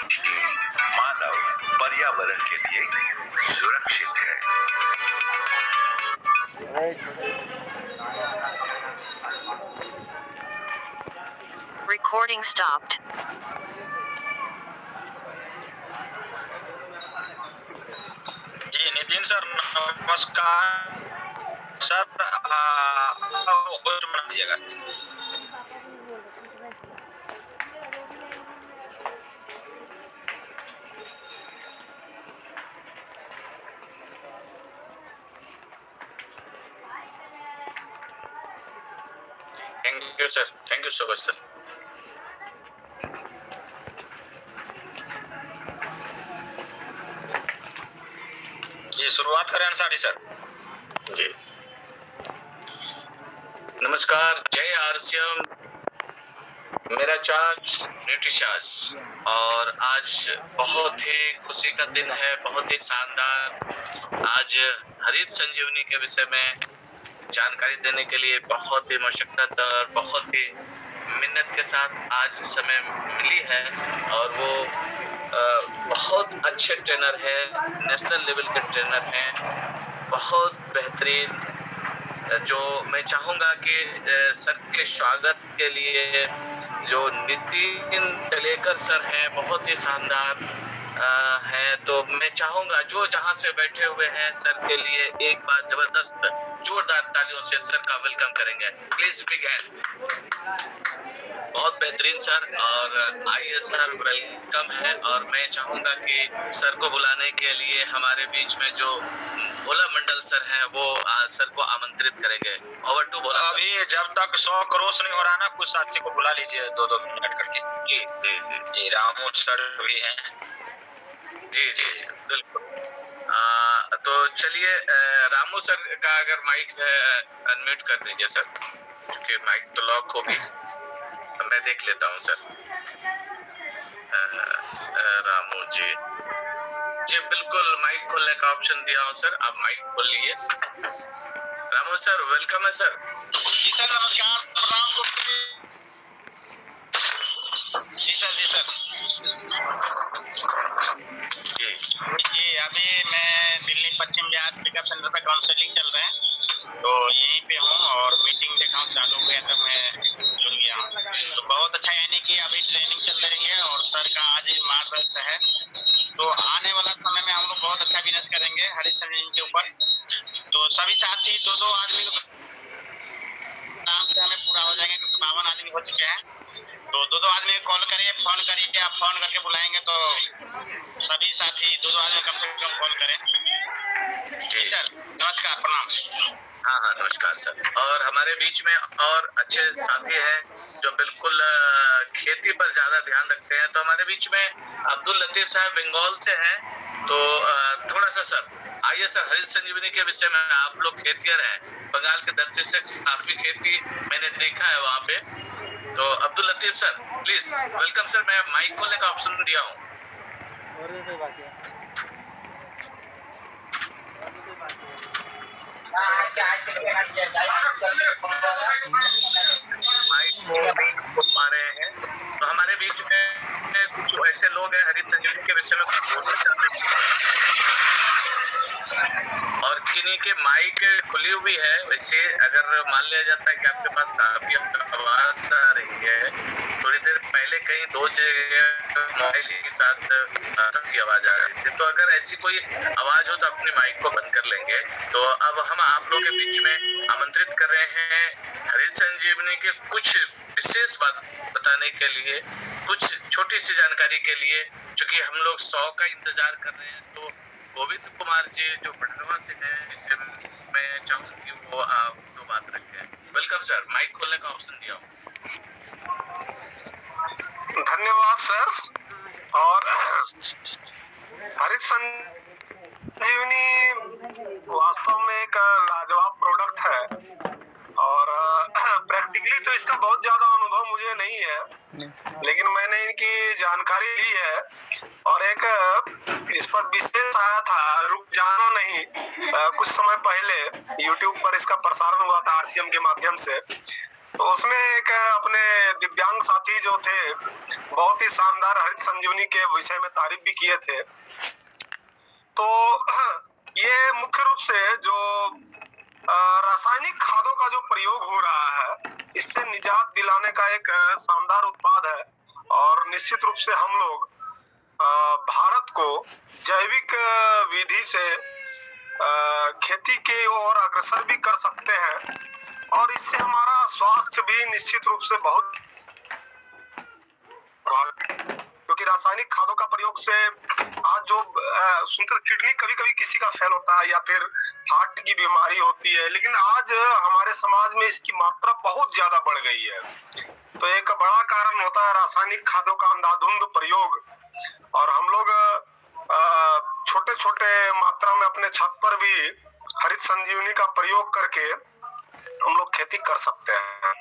मानव पर्यावरण के लिए सुरक्षित है। Recording stopped. जी नितिन सर नमस्कार सर, होस्ट बना दीजिएगा। Thank you sir, thank you so much sir. जी शुरुआत करें अंसारी सर। जी नमस्कार, जय आरसीएम, मेरा चार्ज न्यूट्रिशास। और आज बहुत ही खुशी का दिन है, बहुत ही शानदार। आज हरित संजीवनी के विषय में जानकारी देने के लिए बहुत ही मशक्कत और बहुत ही मेहनत के साथ आज समय मिली है। और वो बहुत अच्छे ट्रेनर है, नेशनल लेवल के ट्रेनर हैं, बहुत बेहतरीन। जो मैं चाहूँगा कि सर के स्वागत के लिए जो नितिन तलेकर सर हैं, बहुत ही शानदार हैं। तो मैं चाहूँगा जो जहाँ से बैठे हुए हैं सर के लिए एक बार जबरदस्त जोरदार तालियों से सर का वेलकम करेंगे। Please big hand. बहुत बेहतरीन सर। और आइए सर, वेलकम है। और मैं चाहूँगा कि सर को बुलाने के लिए हमारे बीच में जो भोला मंडल सर हैं वो सर को आमंत्रित करेंगे। ओवर टू भोला। अभी जब तक 100 क्रॉस नहीं हो रहा ना, कुछ साथी को बुला लीजिए 2-2 मिनट करके। जी जी जी जी, रामू सर भी हैं। जी जी बिल्कुल। तो चलिए, रामू सर का अगर माइक है अनम्यूट कर दीजिए सर, क्योंकि माइक तो लॉक होगी। मैं देख लेता हूँ सर। रामू जी जी बिल्कुल, माइक खोलने का ऑप्शन दिया हूँ सर, आप माइक खोल लिए। रामू सर वेलकम है सर। जी सर नमस्कार, प्रणाम जी सर। जी सर जी अभी मैं दिल्ली पश्चिम बिहार पिकअप सेंटर पे काउंसलिंग चल रहे हैं, तो यहीं पे हूँ। और मीटिंग देखा हूँ चालू हो गया तो मैं जुड़ गया हूँ। तो बहुत अच्छा, यानी कि अभी ट्रेनिंग चल रही है और सर का आज मार्गदर्शन है। तो आने वाला समय में हम लोग बहुत अच्छा बिजनेस करेंगे हरित संजीवनी के ऊपर। तो सभी साथी 2-2 आदमी काम से हमें पूरा हो जाएंगे, क्योंकि 52 आदमी हो चुके हैं। तो 2-2 आदमी कॉल करिए, फोन करिए, आप फोन करके बुलाएंगे तो सभी साथी 2-2 आदमी कम से कम कॉल करें। जी सर नमस्कार, प्रणाम। हाँ हाँ नमस्कार सर। और हमारे बीच में और अच्छे साथी हैं जो बिल्कुल खेती पर ज्यादा ध्यान रखते हैं। तो हमारे बीच में अब्दुल लतीफ साहब बंगाल से हैं। तो थोड़ा सा सर आइए सर, हरित संजीवनी के विषय में। आप लोग खेतियर हैं, बंगाल के धरती से काफी खेती मैंने देखा है वहाँ पे। तो Abdul Latif sir please welcome sir. मैं माइक खोलने का ऑप्शन दिया हूँ। माइक को पा रहे हैं। तो हमारे बीच में कुछ ऐसे लोग हैं हरित संजीवनी के विषय में बोलना चाहते हैं और किन्हीं के माइक खुली हुई है। वैसे अगर मान लिया जाता है कि आपके पास काफी आवाज आ रही है, थोड़ी देर पहले कहीं 2 जगह मोबाइल के साथ की आवाज आ रही थी। तो अगर ऐसी कोई आवाज हो तो अपने माइक को बंद कर लेंगे। तो अब हम आप लोगों के बीच में आमंत्रित कर रहे हैं हरित संजीवनी के कुछ विशेष बात बताने के लिए, कुछ छोटी सी जानकारी के लिए। चूंकि हम लोग 100 का इंतजार कर रहे हैं, तो गोविंद कुमार जी जो पटनवा से हैं, जिसे मैं चाहूँ कि वो 2 बात रखें। वेलकम सर, माइक खोलने का ऑप्शन दिया हूँ। धन्यवाद सर। और हरित संजीवनी वास्तव में एक लाजवाब प्रोडक्ट है। और प्रैक्टिकली तो इसका बहुत ज्यादा अनुभव मुझे नहीं है, लेकिन मैंने इनकी जानकारी ली है। और एक इस पर विशेष आया था, रुक जाना नहीं, कुछ समय पहले YouTube पर इसका प्रसारण हुआ था आरसीएम के माध्यम से। तो उसमें एक अपने दिव्यांग साथी जो थे, बहुत ही शानदार हरित संजीवनी के विषय में तारीफ भी किए थे। तो ये मुख्य रूप से जो रासायनिक खादों का जो प्रयोग हो रहा है, इससे निजात दिलाने का एक शानदार उत्पाद है। और निश्चित रूप से हम लोग भारत को जैविक विधि से खेती की ओर अग्रसर भी कर सकते हैं, और इससे हमारा स्वास्थ्य भी निश्चित रूप से बहुत, क्योंकि रासायनिक खादों का प्रयोग से आज जो सुनते किडनी कभी कभी किसी का फेल होता है या फिर हार्ट की बीमारी होती है, लेकिन आज हमारे समाज में इसकी मात्रा बहुत ज्यादा बढ़ गई है। तो एक बड़ा कारण होता है रासायनिक खादों का अंधाधुंध प्रयोग। और हम लोग छोटे छोटे मात्रा में अपने छत पर भी हरित संजीवनी का प्रयोग करके हम लोग खेती कर सकते हैं।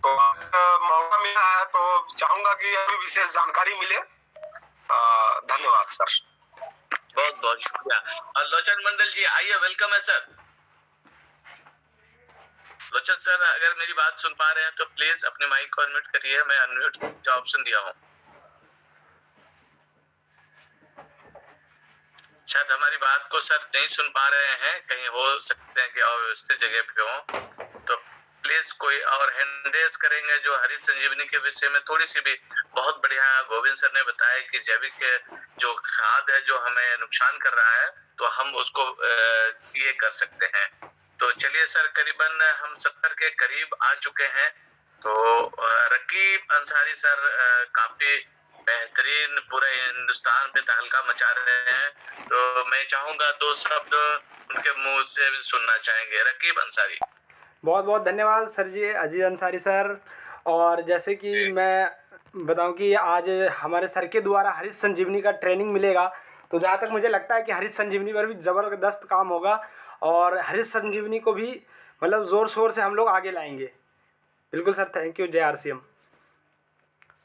तो मौका मिला है तो चाहूंगा कि अभी विशेष जानकारी मिले। धन्यवाद सर। बहुत बहुत शुक्रिया। और लोचन मंडल जी आइए, वेलकम है सर। लोचन सर, अगर मेरी बात सुन पा रहे हैं तो प्लीज अपने माइक को अनम्यूट करिए, मैं अनम्यूट का ऑप्शन दिया हूँ। शायद हमारी बात को सर नहीं सुन पा रहे हैं, कहीं हो सकते हैं कि अव्यवस्थित जगह पे हो, तो प्लीज कोई और हैंड रेज करेंगे जो हरित संजीवनी के विषय में थोड़ी सी भी। बहुत बढ़िया गोविंद सर ने बताया कि जैविक जो खाद है जो हमें नुकसान कर रहा है, तो हम उसको ये कर सकते हैं। तो चलिए सर, करीबन हम 70 के करीब आ चुके हैं। तो रकीब अंसारी सर काफी बेहतरीन पूरे हिंदुस्तान पे तहलका मचा रहे हैं, तो मैं चाहूंगा 2 शब्द उनके मुंह से भी सुनना चाहेंगे। रकीब अंसारी। बहुत बहुत धन्यवाद सर जी, अजीज अंसारी सर। और जैसे कि मैं बताऊं कि आज हमारे सर के द्वारा हरित संजीवनी का ट्रेनिंग मिलेगा, तो जहाँ तक मुझे लगता है कि हरित संजीवनी पर भी ज़बरदस्त काम होगा और हरित संजीवनी को भी मतलब ज़ोर शोर से हम लोग आगे लाएंगे। बिल्कुल सर, थैंक यू। जय आरसीएम।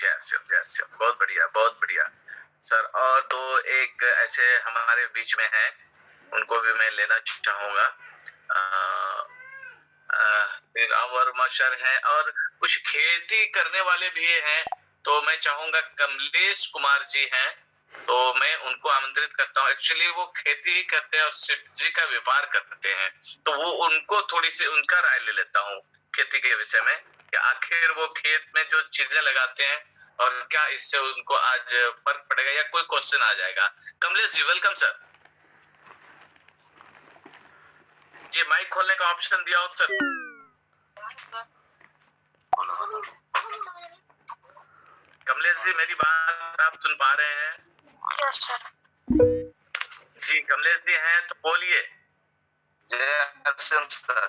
जय आरसीएम, जय आरसीएम। बहुत बढ़िया, बहुत बढ़िया सर। और 2 एक ऐसे हमारे बीच में हैं, उनको भी मैं लेना चाहूँगा। राम वर्मा सर हैं और कुछ खेती करने वाले भी हैं, तो मैं चाहूंगा कमलेश कुमार जी हैं, तो मैं उनको आमंत्रित करता हूँ। एक्चुअली वो खेती करते हैं और सब्जी का व्यापार करते हैं, तो वो उनको थोड़ी सी उनका राय ले लेता हूँ खेती के विषय में कि आखिर वो खेत में जो चीजें लगाते हैं और क्या इससे उनको आज फर्क पड़ेगा या कोई क्वेश्चन आ जाएगा। कमलेश जी, वेलकम सर जी। माइक खोलने का ऑप्शन दिया हो सर। कमलेश जी, मेरी बात आप सुन पा रहे हैं? जी कमलेश जी हैं तो बोलिए। जय आरसीएम सर।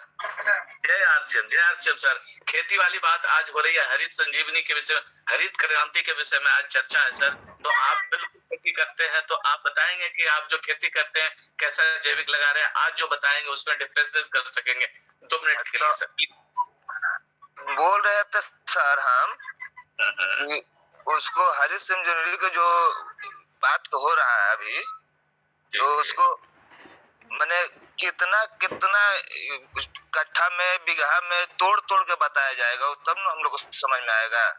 जय आरसीएम, जय आरसीएम सर। खेती वाली बात आज हो रही है, हरित संजीवनी के विषय में, हरित क्रांति के विषय में आज चर्चा है सर। तो आप बिल्कुल खेती करते हैं, तो आप बताएंगे कि आप जो खेती करते हैं कैसा जैविक लगा रहे हैं, आज जो बताएंगे उसमें डिफरेंसेस कर सकेंगे। 2 मिनट के लिए सर। बोल रहे थे सर हम कि उसको हरित संजीवनी का जो बात हो रहा है अभी, तो उसको मैंने कितना कितना कट्ठा में बीघा में तोड़ तोड़ के बताया जाएगा, तब ना हम लोग को समझ में आएगा।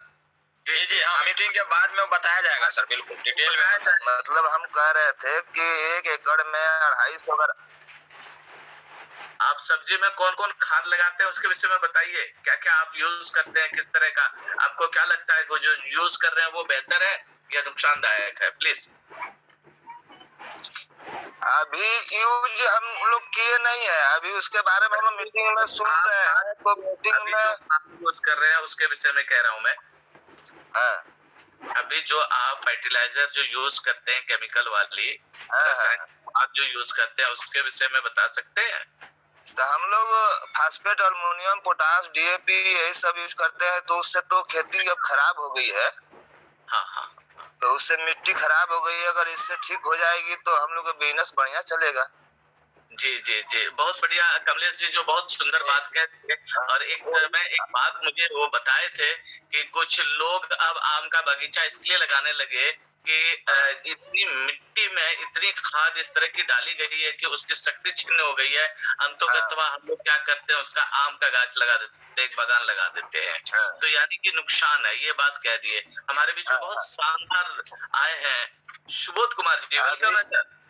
जी जी हाँ, मीटिंग के बाद में बताया जाएगा सर, बिल्कुल डिटेल में। मतलब हम कह रहे थे कि 1 एकड़ में 250 अगर आप सब्जी में कौन कौन खाद लगाते हैं उसके विषय में बताइए। क्या क्या आप यूज करते हैं, किस तरह का, आपको क्या लगता है कि जो यूज कर रहे हैं वो बेहतर है या नुकसानदायक है? प्लीज। अभी यूज हम लोग किए नहीं है, अभी उसके बारे में हम मीटिंग में सुन रहे हैं। तो मीटिंग में आप यूज कर रहे हैं उसके विषय में कह रहा हूँ मैं। अभी जो आप फर्टिलाइजर जो यूज करते हैं केमिकल वाली, आप जो यूज करते हैं उसके विषय में बता सकते हैं? तो हम लोग फास्फेट, अल्मोनियम, पोटास, डीएपी यही सब यूज करते हैं। तो उससे तो खेती अब खराब हो गई है। हाँ हाँ, तो उससे मिट्टी खराब हो गई है। अगर इससे ठीक हो जाएगी तो हम लोग का बिजनेस बढ़िया चलेगा। जी बहुत बढ़िया कमलेश जी, जो बहुत सुंदर बात कहते हैं। और एक बात मुझे वो बताए थे कि कुछ लोग अब आम का बगीचा इसलिए लगाने लगे कि इतनी मिट्टी में इतनी खाद इस तरह की डाली गई है कि उसकी शक्ति छिन्न हो गई है। अंततः हम लोग क्या करते हैं, उसका आम का गाछ लगा देते हैं, एक बागान लगा देते हैं। तो यानी कि नुकसान है, ये बात कह दिए। हमारे बीच में बहुत शानदार आए हैं सुबोध कुमार जी, वेलकम है सर।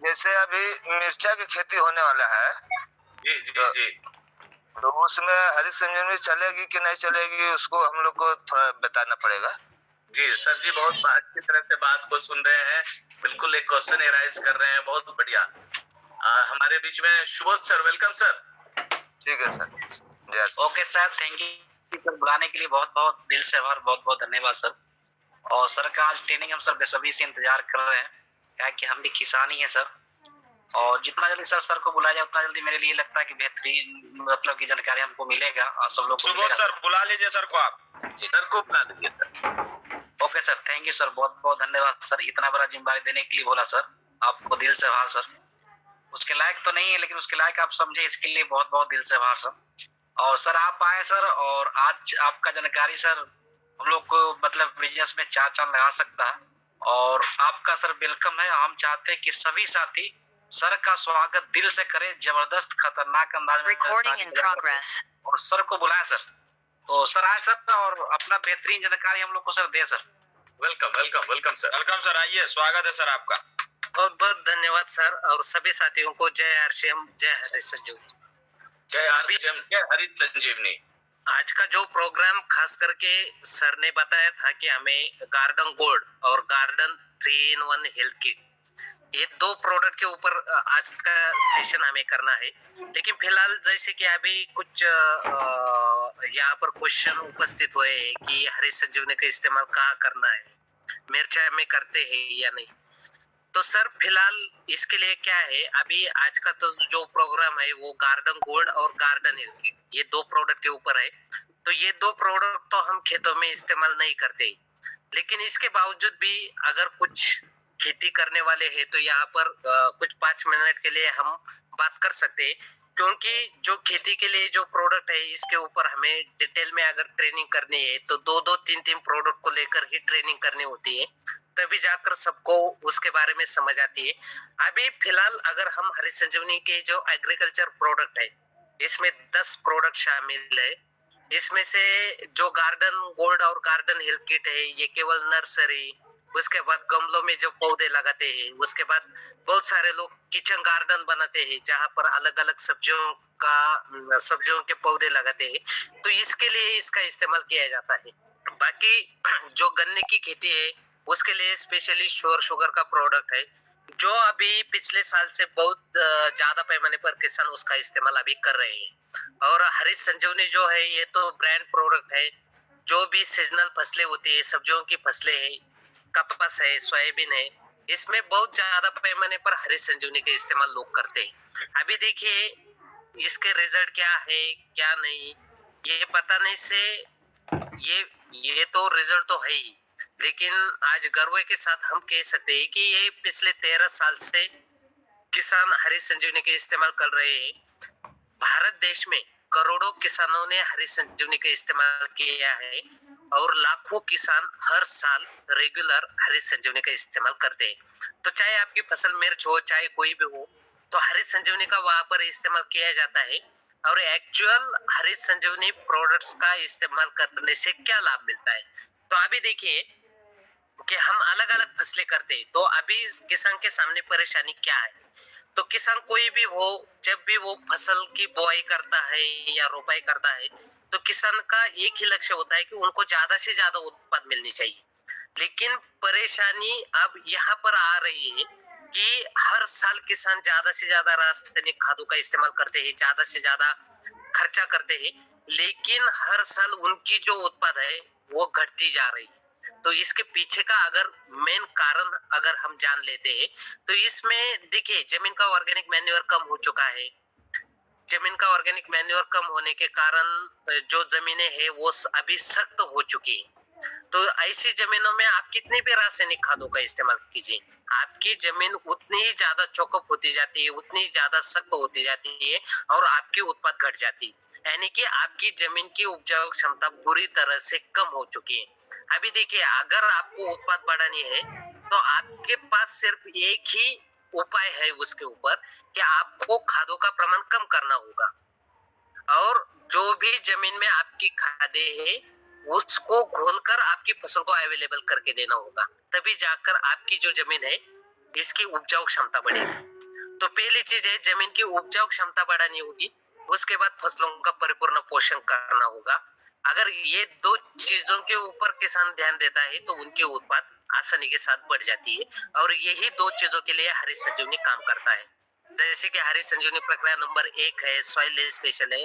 जैसे अभी मिर्चा की खेती होने वाला है, जी तो उसमें हरी संजीवनी चलेगी कि नहीं चलेगी, उसको हम लोग को थोड़ा बताना पड़ेगा। जी सर जी, बहुत अच्छी तरह से बात को सुन रहे हैं, बिल्कुल एक क्वेश्चन एराइज कर रहे हैं, बहुत बढ़िया। हमारे बीच में सुबोध सर, वेलकम सर। ठीक है sir. Okay sir, thank you sir, बुलाने के लिए बहुत बहुत दिल से आभार, बहुत बहुत धन्यवाद सर। और सर का आज ट्रेनिंग हम सर बेसब्री से इंतजार कर रहे हैं, क्या कि हम भी किसान ही हैं सर। और जितना जल्दी सर को बुलाया जाए उतना जल्दी मेरे लिए लगता है कि बेहतरीन मतलब की जानकारी हमको मिलेगा और सब लोग को मिलेगा। सर बुला लीजिए सर को, आप सर को बुला दीजिए sir. Okay sir, thank you sir, बहुत बहुत धन्यवाद सर, इतना बड़ा जिम्मेदारी देने के लिए बोला सर, आपको दिल से आभार सर। उसके लायक तो नहीं है लेकिन उसके लायक आप समझे, इसके लिए बहुत बहुत दिल से आभार सर। और सर आप आए सर, और आज आपका जानकारी सर हम लोग को मतलब बिजनेस में चार चांद लगा सकता है। और आपका सर वेलकम है। हम चाहते हैं कि सभी साथी सर का स्वागत दिल से करें, जबरदस्त खतरनाक अंदाज में Recording in progress. और सर को बुलाएं सर। तो सर आए सर और अपना बेहतरीन जानकारी हम लोग को सर दे sir. Welcome welcome welcome sir. Welcome sir, आइए, स्वागत है सर आपका। बहुत बहुत धन्यवाद सर, और सभी साथियों को जय आरसीएम, जय हरीश संजीवनी। जय आरसीएम, जय हरीश संजीवनी। आज का जो प्रोग्राम खास करके सर ने बताया था कि हमें गार्डन गोल्ड और गार्डन 3-in-1 हेल्थ किट, ये दो प्रोडक्ट के ऊपर आज का सेशन हमें करना है। लेकिन फिलहाल जैसे कि अभी कुछ यहाँ पर क्वेश्चन उपस्थित हुए कि हरीश संजीवनी का इस्तेमाल कहाँ करना है, मिर्चा में करते हैं या नहीं। तो सर फिलहाल इसके लिए क्या है, अभी आज का तो जो प्रोग्राम है वो गार्डन गोल्ड और गार्डन हेल्थ किट, ये दो प्रोडक्ट के ऊपर है। तो ये दो प्रोडक्ट तो हम खेतों में इस्तेमाल नहीं करते, लेकिन इसके बावजूद भी अगर कुछ खेती करने वाले हैं तो यहाँ पर कुछ 5 मिनट के लिए हम बात कर सकते हैं, क्योंकि जो खेती के लिए जो प्रोडक्ट है इसके ऊपर हमें डिटेल में अगर ट्रेनिंग करनी है तो 2-2, 3-3 प्रोडक्ट को लेकर ही ट्रेनिंग करनी होती है, तभी जाकर सबको उसके बारे में समझ आती है। अभी फिलहाल अगर हम हरीश संजीवनी के जो एग्रीकल्चर प्रोडक्ट है इसमें 10 प्रोडक्ट शामिल है। इसमें से जो गार्डन गोल्ड और गार्डन हेल्थ किट है ये केवल नर्सरी, उसके बाद गमलों में जो पौधे लगाते हैं, उसके बाद बहुत सारे लोग किचन गार्डन बनाते हैं जहाँ पर अलग अलग सब्जियों के पौधे लगाते हैं, तो इसके लिए इसका इस्तेमाल किया जाता है। बाकी जो गन्ने की खेती है उसके लिए स्पेशली श्योर शुगर का प्रोडक्ट है, जो अभी पिछले साल से बहुत ज्यादा पैमाने पर किसान उसका इस्तेमाल अभी कर रहे हैं। और हरीश संजीवनी जो है ये तो ब्रांड प्रोडक्ट है। जो भी सीजनल फसलें होती है, सब्जियों की फसलें है, कपास है, सोयाबीन है, इसमें बहुत ज्यादा पैमाने पर हरीश संजीवनी का इस्तेमाल लोग करते हैं। अभी देखिए इसके रिजल्ट क्या है क्या नहीं ये पता नहीं से ये तो रिजल्ट तो है ही, लेकिन आज गर्व के साथ हम कह सकते हैं कि ये पिछले 13 साल से किसान हरीश संजीवनी का इस्तेमाल कर रहे हैं। भारत देश में करोड़ों किसानों ने हरीश संजीवनी का इस्तेमाल किया है और लाखों किसान हर साल रेगुलर हरीश संजीवनी का इस्तेमाल करते हैं। तो चाहे आपकी फसल मिर्च हो चाहे कोई भी हो, तो हरीश संजीवनी का वहां पर इस्तेमाल किया जाता है। और एक्चुअल हरीश संजीवनी प्रोडक्ट्स का इस्तेमाल करने से क्या लाभ मिलता है, तो अभी देखिए कि हम अलग अलग फसलें करते हैं, तो अभी किसान के सामने परेशानी क्या है। तो किसान कोई भी हो, जब भी वो फसल की बुआई करता है या रोपाई करता है, तो किसान का एक ही लक्ष्य होता है कि उनको ज्यादा से ज्यादा उत्पाद मिलनी चाहिए। लेकिन परेशानी अब यहाँ पर आ रही है कि हर साल किसान ज्यादा से ज्यादा रासायनिक खादों का इस्तेमाल करते हैं, ज्यादा से ज्यादा खर्चा करते हैं, लेकिन हर साल उनकी जो उत्पाद है वो घटती जा रही है। तो इसके पीछे का अगर मेन कारण अगर हम जान लेते हैं, तो इसमें देखिए जमीन का ऑर्गेनिक मैन्योर कम हो चुका है। जमीन का ऑर्गेनिक मैन्योर कम होने के कारण जो जमीनें हैं वो अभी सख्त हो चुकी है। तो ऐसी जमीनों में आप कितनी भी रासायनिक खादों का इस्तेमाल कीजिए, आपकी जमीन उतनी ही ज्यादा चौकअप होती जाती है, उतनी ज्यादा सख्त होती जाती है और आपकी उत्पाद घट जाती है, यानी कि आपकी जमीन की उपजाऊ क्षमता पूरी तरह से कम हो चुकी है। अभी देखिए, अगर आपको उत्पाद बढ़ानी है तो आपके पास सिर्फ एक ही उपाय है उसके ऊपर, कि आपको खादों का प्रमाण कम करना होगा और जो भी जमीन में आपकी खादें है उसको घोलकर आपकी फसल को अवेलेबल करके देना होगा, तभी जाकर आपकी जो जमीन है इसकी उपजाऊ क्षमता बढ़ेगी। तो पहली चीज है, जमीन की उपजाऊ क्षमता बढ़ानी होगी, उसके बाद फसलों का परिपूर्ण पोषण करना होगा। अगर ये दो चीजों के ऊपर किसान ध्यान देता है तो उनके उत्पाद आसानी के साथ बढ़ जाती है और यही दो चीजों के लिए हरित संजीवनी काम करता है। जैसे कि हरित संजीवनी प्रक्रिया नंबर 1 है सॉइल स्पेशल है,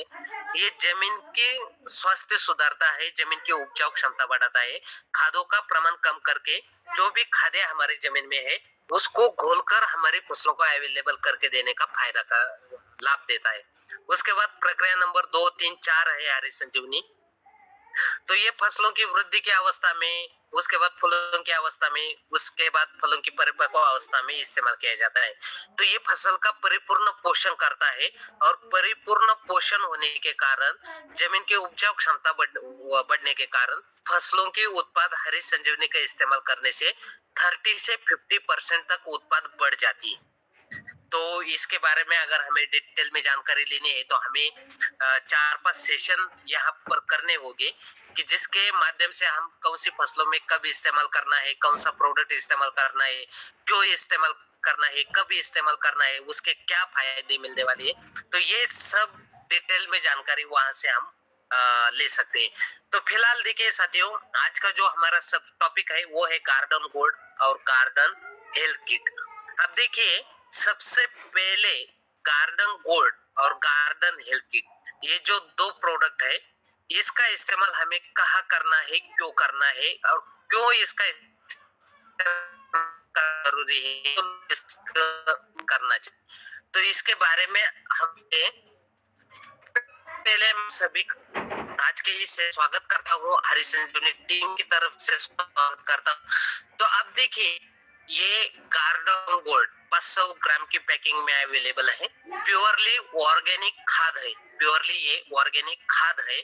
ये जमीन के स्वास्थ्य सुधारता है, जमीन की उपजाऊ क्षमता बढ़ाता है, खादों का प्रमाण कम करके जो भी खादें हमारी जमीन में है उसको घोलकर हमारी फसलों को अवेलेबल करके देने का फायदा का लाभ देता है। उसके बाद प्रक्रिया नंबर 2, 3, 4 है हरित संजीवनी। तो ये फसलों की वृद्धि की अवस्था में, उसके बाद फूलों की अवस्था में, उसके बाद फलों की परिपक्व अवस्था में इस्तेमाल किया जाता है। तो ये फसल का परिपूर्ण पोषण करता है और परिपूर्ण पोषण होने के कारण जमीन की उपजाऊ क्षमता बढ़ने के कारण फसलों की उत्पाद हरित संजीवनी का इस्तेमाल करने से 30 से 50% तक उत्पाद बढ़ जाती है। तो इसके बारे में अगर हमें डिटेल में जानकारी लेनी है तो हमें 4-5 सेशन यहाँ पर करने होंगे कि जिसके माध्यम से हम कौन सी फसलों में कब इस्तेमाल करना है, कौन सा प्रोडक्ट इस्तेमाल करना है, क्यों इस्तेमाल करना है, कब इस्तेमाल करना है, उसके क्या फायदे मिलने वाले हैं। तो ये सब डिटेल में जानकारी वहां से हम ले सकते हैं। तो फिलहाल देखिए साथियों, आज का जो हमारा सब टॉपिक है वो है गार्डन गोल्ड और गार्डन हेल्थ किट। अब देखिए, सबसे पहले गार्डन गोल्ड और गार्डन हेल्थ किट, ये जो दो प्रोडक्ट है इसका इस्तेमाल हमें कहाँ करना है, क्यों करना है और क्यों इसका जरूरी है, करना चाहिए। तो इसके बारे में हमें पहले हम सभी आज के इस स्वागत करता हूँ, हरित संजीवनी टीम की तरफ से स्वागत करता हूँ। तो अब देखिए, ये गार्डन गोल्ड 500 ग्राम की पैकिंग में अवेलेबल है, प्योरली ऑर्गेनिक खाद है, प्योरली ये ऑर्गेनिक खाद है।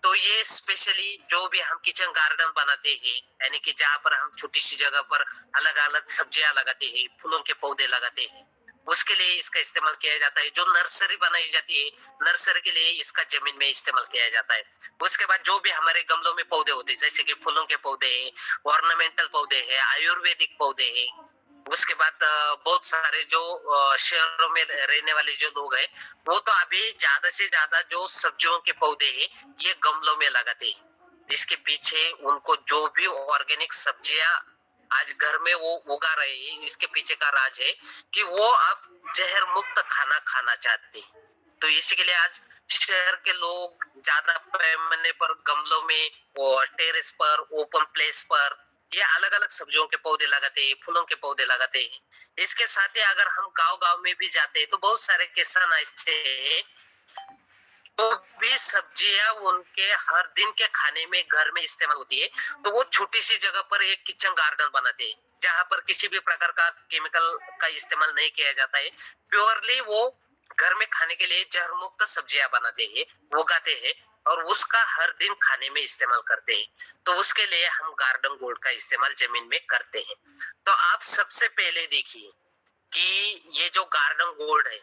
तो ये स्पेशली जो भी हम किचन गार्डन बनाते हैं, यानी कि जहाँ पर हम छोटी सी जगह पर अलग अलग सब्जियां लगाते हैं, फूलों के पौधे लगाते हैं, उसके लिए इसका इस्तेमाल किया जाता है। जो नर्सरी बनाई जाती है, नर्सरी के लिए इसका जमीन में इस्तेमाल किया जाता है। उसके बाद जो भी हमारे गमलों में पौधे होते हैं, जैसे कि फूलों के पौधे हैं, ऑर्नामेंटल पौधे हैं, आयुर्वेदिक पौधे हैं, उसके बाद बहुत सारे जो शहरों में रहने वाले जो लोग हैं वो तो अभी ज्यादा से ज्यादा जो सब्जियों के पौधे हैं ये गमलों में लगाते हैं। इसके पीछे उनको जो भी ऑर्गेनिक सब्जियां आज घर में वो उगा रहे हैं, इसके पीछे का राज है कि वो अब जहर मुक्त खाना खाना चाहते हैं। तो इसी के लिए आज शहर के लोग ज्यादा पैमाने पर गमलों में और टेरेस पर, ओपन प्लेस पर ये अलग अलग सब्जियों के पौधे लगाते हैं, फूलों के पौधे लगाते हैं। इसके साथ ही अगर हम गांव-गांव में भी जाते हैं तो बहुत सारे किसान ऐसे हैं तो भी सब्जियां उनके हर दिन के खाने में घर में इस्तेमाल होती है, तो वो छोटी सी जगह पर एक किचन गार्डन बनाते हैं जहां पर किसी भी प्रकार का केमिकल का इस्तेमाल नहीं किया जाता है। प्योरली वो घर में खाने के लिए जहर मुक्त सब्जियां बनाते हैं, उगाते हैं और उसका हर दिन खाने में इस्तेमाल करते हैं। तो उसके लिए हम गार्डन गोल्ड का इस्तेमाल जमीन में करते हैं। तो आप सबसे पहले देखिए कि ये जो गार्डन गोल्ड है,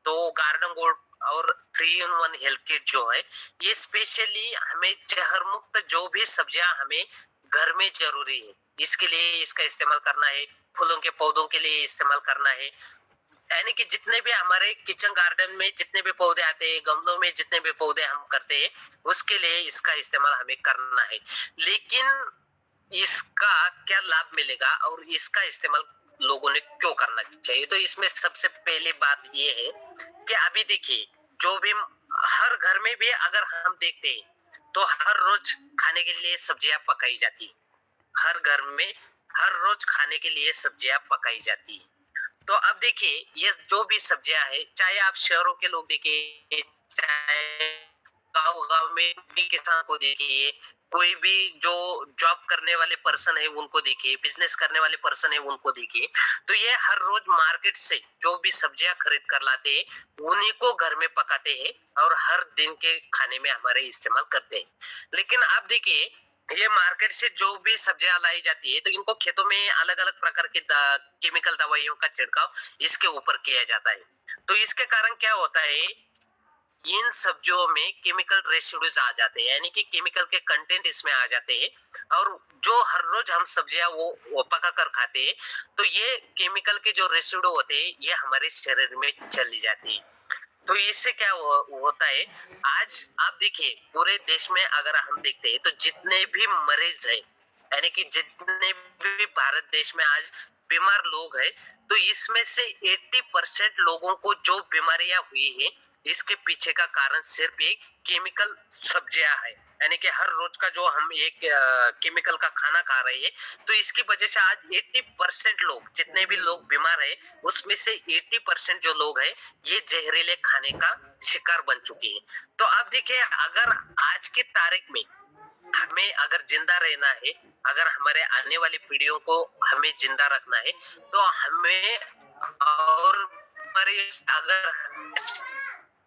तो गार्डन गोल्ड और 3-in-1 हेल्थ किट जो है ये स्पेशली हमें जहर मुक्त जो भी सब्जियां हमें घर में जरूरी है इसके लिए इसका इस्तेमाल करना है, फूलों के पौधों के लिए इस्तेमाल करना है, यानी कि जितने भी हमारे किचन गार्डन में जितने भी पौधे आते हैं, गमलों में जितने भी पौधे हम करते हैं उसके लिए इसका इस्तेमाल हमें करना है। लेकिन इसका क्या लाभ मिलेगा और इसका इस्तेमाल लोगों ने क्यों करना चाहिए, तो इसमें सबसे पहली बात ये है कि अभी देखिए जो भी हर घर में भी अगर हम देखते हैं तो हर रोज खाने के लिए सब्जियां पकाई जाती है, हर घर में हर रोज खाने के लिए सब्जियां पकाई जाती है। तो अब देखिए ये जो भी सब्जियां है, चाहे आप शहरों के लोग देखिए, चाहे गांव में भी किसान को देखिए, कोई भी जो जॉब करने वाले पर्सन है उनको देखिए, बिजनेस करने वाले पर्सन है उनको देखिए, तो ये हर रोज मार्केट से जो भी सब्जियां खरीद कर लाते हैं उन्हीं को घर में पकाते हैं और हर दिन के खाने में हमारे इस्तेमाल करते हैं। लेकिन आप देखिए, ये मार्केट से जो भी सब्जियां लाई जाती है तो इनको खेतों में अलग अलग प्रकार के केमिकल दवाइयों का छिड़काव इसके ऊपर किया जाता है। तो इसके कारण क्या होता है, इन सब्जियों में केमिकल रेसिड्यूज आ जाते हैं, यानी कि केमिकल के कंटेंट इसमें आ जाते हैं, और जो हर रोज हम सब्जियां वो पका कर खाते हैं तो ये केमिकल के जो रेसिड्यू होते हैं ये हमारे शरीर में चली जाती है। तो इससे क्या होता है, आज आप देखिए पूरे देश में अगर हम देखते हैं तो जितने भी मरीज है, यानी कि जितने भी भारत देश में आज बीमार लोग हैं, तो इसमें से 80% लोगों को जो बीमारियां हुई है इसके पीछे का कारण सिर्फ एक केमिकल सब्जियां है। यानी कि हर रोज का जो हम एक केमिकल का खाना खा रहे हैं तो इसकी वजह से आज 80% लोग, जितने भी लोग बीमार है उसमें से 80% जो लोग हैं ये जहरीले खाने का शिकार बन चुके हैं। तो अब देखिए, अगर आज की तारीख में हमें अगर जिंदा रहना है, अगर हमारे आने वाली पीढ़ियों को हमें जिंदा रखना है तो हमें, और हमारे अगर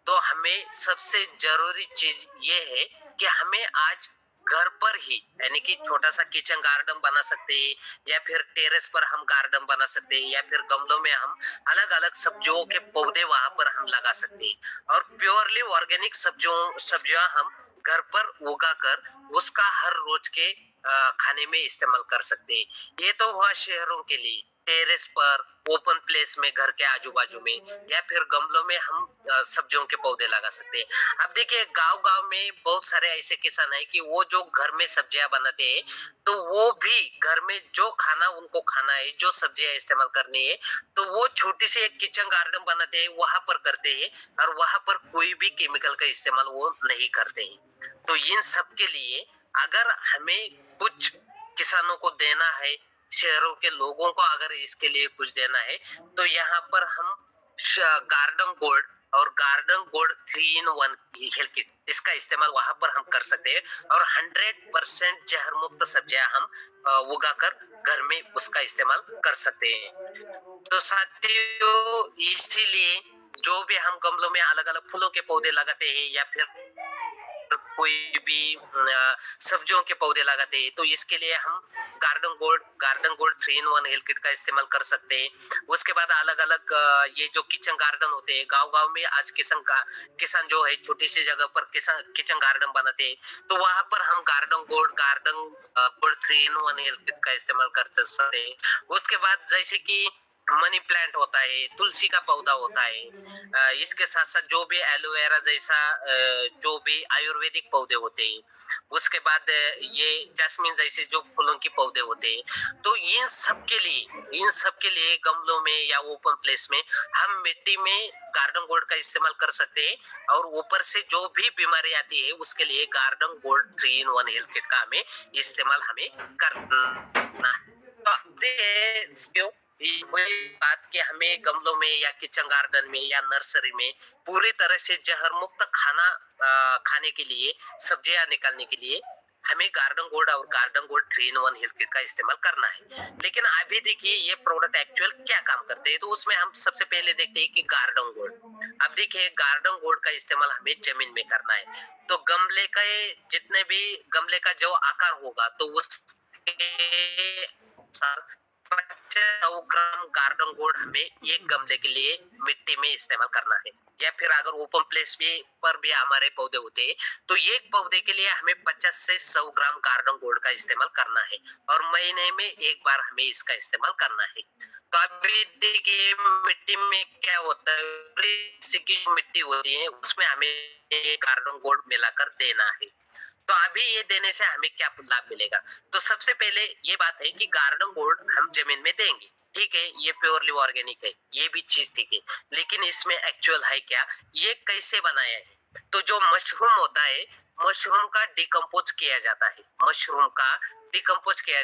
तो हमें सबसे जरूरी चीज ये है कि हमें आज घर पर ही, यानी कि छोटा सा किचन गार्डन बना सकते हैं, या फिर टेरेस पर हम गार्डन बना सकते हैं, या फिर गमलों में हम अलग अलग सब्जियों के पौधे वहां पर हम लगा सकते हैं और प्योरली ऑर्गेनिक सब्जियां हम घर पर उगा कर उसका हर रोज के खाने में इस्तेमाल कर सकते हैं। ये तो हुआ शहरों के लिए, टेरेस पर, ओपन प्लेस में, घर के आजू बाजू में, या फिर गमलों में हम सब्जियों के पौधे लगा सकते हैं। अब देखिए, गांव गांव में बहुत सारे ऐसे किसान हैं कि वो जो घर में सब्जियां बनाते हैं तो वो भी घर में जो खाना उनको खाना है, जो सब्जियां इस्तेमाल करनी है, तो वो छोटी सी एक किचन गार्डन बनाते हैं, वहां पर करते हैं और वहां पर कोई भी केमिकल का इस्तेमाल वो नहीं करते हैं। तो इन सब के लिए अगर हमें कुछ किसानों को देना है, शहरों के लोगों को अगर इसके लिए कुछ देना है, तो यहाँ पर हम गार्डन गोल्ड और garden gold 3-in-1 health kit, इसका इस्तेमाल वहां पर हम कर सकते हैं और 100% जहर मुक्त सब्जियां हम उगाकर घर में उसका इस्तेमाल कर सकते हैं। तो साथियों, इसीलिए जो भी हम गमलों में अलग अलग फूलों के पौधे लगाते हैं या फिर कोई भी सब्जियों के पौधे लगाते हैं, तो इसके लिए हम garden gold 3-in-1 health kit का इस्तेमाल कर सकते हैं। उसके बाद अलग अलग ये जो किचन गार्डन होते हैं, गांव गांव में आज किसान जो है छोटी सी जगह पर किचन गार्डन बनाते हैं, तो वहां पर हम garden gold 3-in-1 health kit का इस्तेमाल कर सकते हैं। उसके बाद जैसे कि मनी प्लांट होता है, तुलसी का पौधा होता है, इसके साथ साथ जो भी एलोवेरा जैसा जो भी आयुर्वेदिक पौधे होते हैं, उसके बाद ये जैस्मिन जैसे जो फूलों के पौधे होते हैं, तो इन सब के लिए गमलों में या ओपन प्लेस में हम मिट्टी में गार्डन गोल्ड का इस्तेमाल कर सकते हैं और ऊपर से जो भी बीमारी आती है उसके लिए garden gold 3-in-1 health kit का हमें इस्तेमाल करना है। तो वही बात कि हमें गमलों में या किचन गार्डन में या नर्सरी में पूरी तरह से जहर मुक्त खाना खाने के लिए, सब्जियां निकालने के लिए हमें गार्डन गोल्ड और garden gold 3-in-1 health kit का इस्तेमाल करना है। लेकिन अभी देखिए ये प्रोडक्ट एक्चुअल क्या काम करते हैं, तो उसमें हम सबसे पहले देखते हैं कि गार्डन गोल्ड। अब देखिए, गार्डन गोल्ड का इस्तेमाल हमें जमीन में करना है, तो गमले का जितने भी गमले का जो आकार होगा तो उसके 100 ग्राम गार्डन गोल्ड हमें एक गमले के लिए मिट्टी में इस्तेमाल करना है। या फिर अगर ओपन प्लेस पर भी हमारे पौधे होते हैं तो एक पौधे के लिए हमें 50 से 100 ग्राम गार्डन गोल्ड का इस्तेमाल करना है और महीने में एक बार हमें इसका इस्तेमाल करना है। तो अभी देखिए, मिट्टी में क्या होता है, मिट्टी होती है उसमें हमें गार्डन गोल्ड मिलाकर देना है। तो अभी ये देने से हमें क्या लाभ मिलेगा, तो सबसे पहले ये बात है कि गार्डन गोल्ड हम जमीन में देंगे, ठीक है, ये प्योरली ऑर्गेनिक है, ये भी चीज ठीक है, लेकिन इसमें एक्चुअल है क्या, ये कैसे बनाया है, तो जो मशरूम होता है, मशरूम का डिकम्पोज किया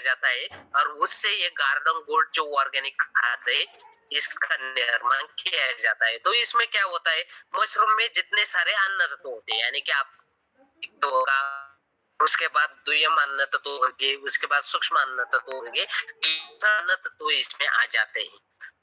जाता है और उससे ये गार्डन गोल्ड जो ऑर्गेनिक खाद है इसका निर्माण किया जाता है। तो इसमें क्या होता है, मशरूम में जितने सारे अन्न तत्व होते हैं, यानी कि आप होगा उसके बाद द्वितीयम अन्न तत्व होंगे, उसके बाद सूक्ष्म अन्न तत्व होंगे, अन्न तत्व इसमें आ जाते हैं।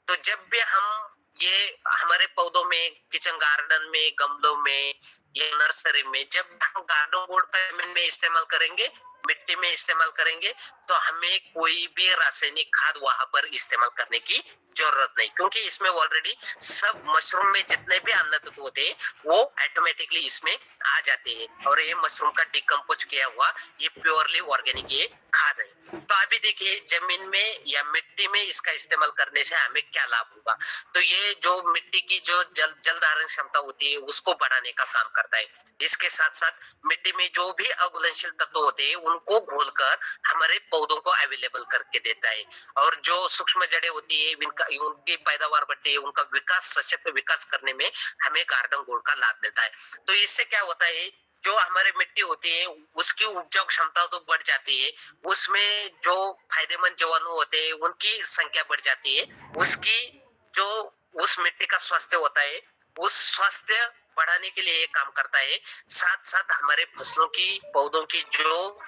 तो जब भी हम ये हमारे पौधों में, किचन गार्डन में, गमलों में या नर्सरी में, जब हम गार्डन गोल्ड का जमीन में इस्तेमाल करेंगे, मिट्टी में इस्तेमाल करेंगे, तो हमें कोई भी रासायनिक खाद वहां पर इस्तेमाल करने की जरूरत नहीं, क्योंकि इसमें ऑलरेडी सब मशरूम में जितने भी अन्न तत्व होते हैं वो ऑटोमेटिकली इसमें आ जाते हैं, और ये मशरूम का डिकम्पोज किया हुआ ये प्योरली ऑर्गेनिक ये खाद है। तो अभी देखिए जमीन में या मिट्टी में इसका इस्तेमाल करने से हमें क्या लाभ होगा। तो ये जो मिट्टी की जो जल धारण क्षमता होती है उसको बढ़ाने का काम करता है। इसके साथ साथ मिट्टी में जो भी अघुलनशील तत्व होते हैं उनको घोलकर हमारे पौधों को अवेलेबल करके देता है, और जो सूक्ष्म जड़ें होती है उनकी पैदावार बढ़ती है, उनका विकास, सशक्त विकास करने में हमें गार्डन गोल्ड का लाभ मिलता है। तो इससे क्या होता है, जो हमारे मिट्टी होती है उसकी उपजाऊ क्षमता तो बढ़ जाती है, उसमें जो फायदेमंद जीवाणु होते हैं उनकी संख्या बढ़ जाती है, उसकी जो उस मिट्टी का स्वास्थ्य होता है उस स्वास्थ्य बढ़ाने के लिए ये काम करता है। साथ साथ हमारे फसलों की, पौधों की जो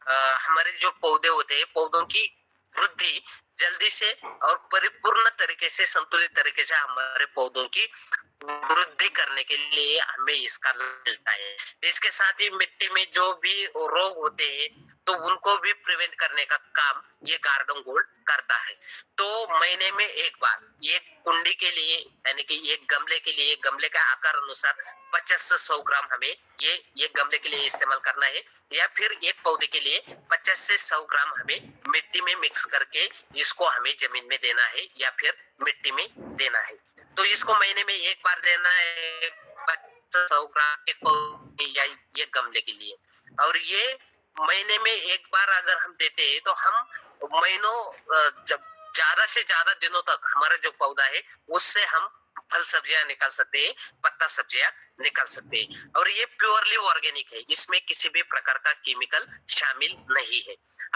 हमारे जो पौधे होते हैं, पौधों की वृद्धि जल्दी से और परिपूर्ण तरीके से, संतुलित तरीके से हमारे पौधों की वृद्धि करने के लिए हमें इसका लाभ मिलता है। इसके साथ ही मिट्टी में जो भी रोग होते हैं तो उनको भी प्रिवेंट करने का काम ये गार्डन गोल्ड करता है। तो महीने में एक बार एक कुंडी के लिए, यानी कि एक गमले के लिए, गमले का आकार अनुसार 50 से 100 ग्राम हमें ये गमले के लिए इस्तेमाल करना है, या फिर एक पौधे के लिए 50 से 100 ग्राम हमें मिट्टी में मिक्स करके इसको हमें जमीन में देना है या फिर मिट्टी में देना है। तो इसको महीने में एक बार देना है 50 से 100 ग्राम एक पौधे या ये गमले के लिए। और ये महीने में एक बार अगर हम देते हैं तो हम महीनों जब ज्यादा से ज्यादा दिनों तक हमारा जो पौधा है उससे हम फल सब्जियां निकाल सकते हैं, पत्ता सब्जियां निकाल सकते हैं। और ये प्योरली ऑर्गेनिक है, इसमें किसी भी प्रकार का केमिकल शामिल नहीं है।